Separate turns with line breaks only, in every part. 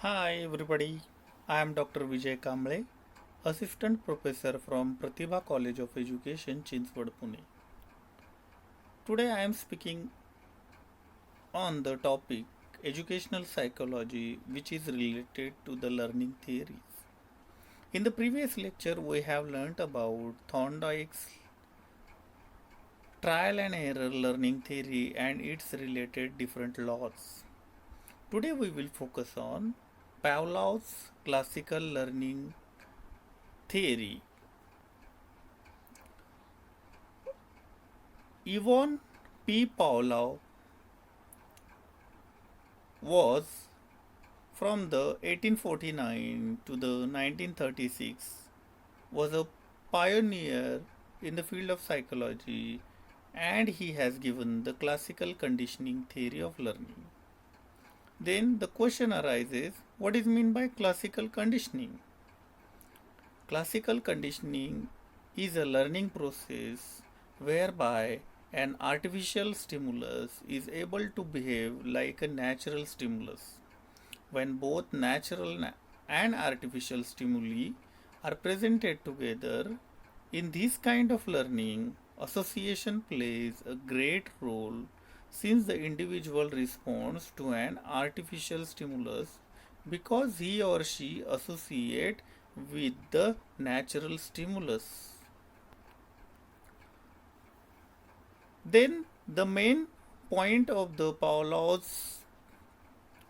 Hi everybody, I am Dr. Vijay Kamble, Assistant Professor from Pratibha College of Education, Chinswad, Pune. Today I am speaking on the topic educational psychology, which is related to the learning theories. In the previous lecture, we have learnt about Thorndike's trial and error learning theory and its related different laws. Today we will focus on Pavlov's classical learning theory. Ivan P. Pavlov was from the 1849 to the 1936 was a pioneer in the field of psychology, and he has given the classical conditioning theory of learning. Then the question arises, what is meant by classical conditioning? Classical conditioning is a learning process whereby an artificial stimulus is able to behave like a natural stimulus. When both natural and artificial stimuli are presented together, in this kind of learning, association plays a great role since the individual responds to an artificial stimulus because he or she associate with the natural stimulus. Then the main point of the Pavlov's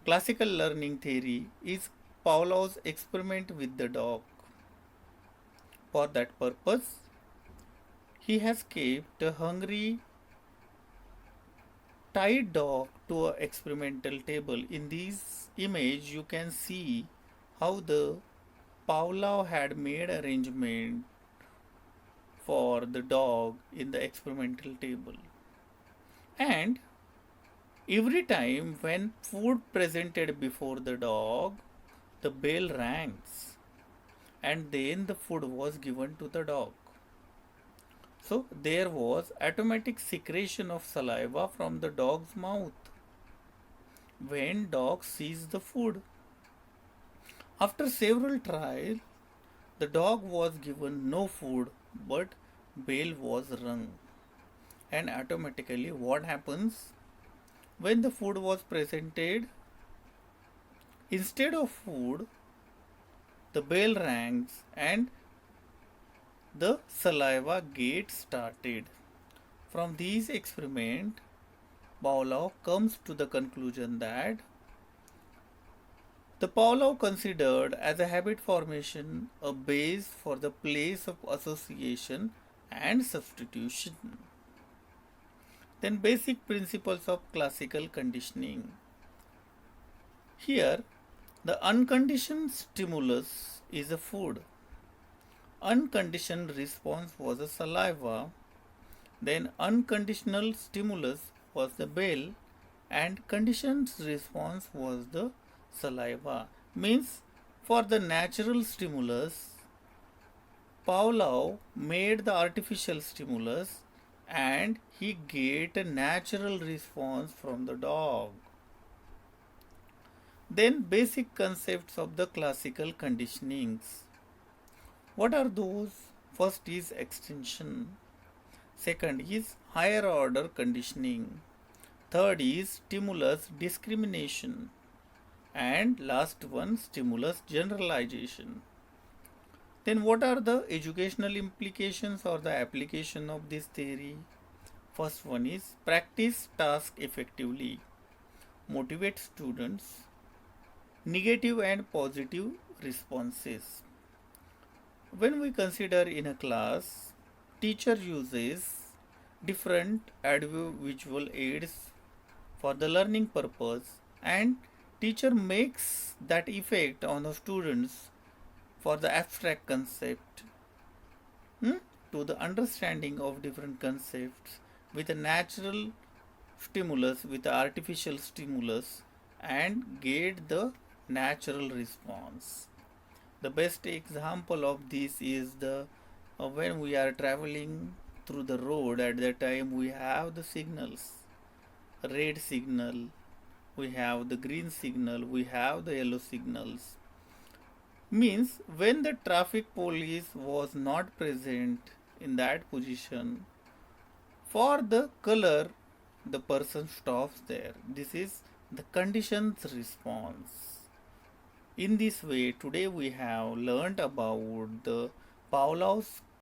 classical learning theory is Pavlov's experiment with the dog. For that purpose, he has kept a hungry, tied dog to an experimental table. In this image, you can see how the Pavlov had made arrangement for the dog in the experimental table. And every time when food presented before the dog, the bell rings and then the food was given to the dog. So there was automatic secretion of saliva from the dog's mouth when dog sees the food. After several trials, the dog was given no food but bell was rung. And automatically what happens when the food was presented, instead of food the bell rings and the saliva gets started. From these experiment, Pavlov comes to the conclusion that the Pavlov considered as a habit formation a base for the place of association and substitution. Then basic principles of classical conditioning. Here, the unconditioned stimulus is a food. Unconditioned response was a saliva. Then unconditional stimulus was the bell and conditioned response was the saliva. Means for the natural stimulus, Pavlov made the artificial stimulus and he get a natural response from the dog. Then basic concepts of the classical conditionings. What are those? First is extension. Second is higher order conditioning. Third is stimulus discrimination. And last one, stimulus generalization. Then what are the educational implications or the application of this theory? First one is practice task effectively. Motivate students. Negative and positive responses. When we consider in a class, teacher uses different audiovisual aids for the learning purpose and teacher makes that effect on the students for the abstract concept to the understanding of different concepts with a natural stimulus with the artificial stimulus and get the natural response. The best example of this is the when we are traveling through the road, at that time we have the signals, red signal, we have the green signal, we have the yellow signals. Means when the traffic police was not present in that position, for the color, the person stops there. This is the conditions response. In this way, today we have learnt about the Pavlov's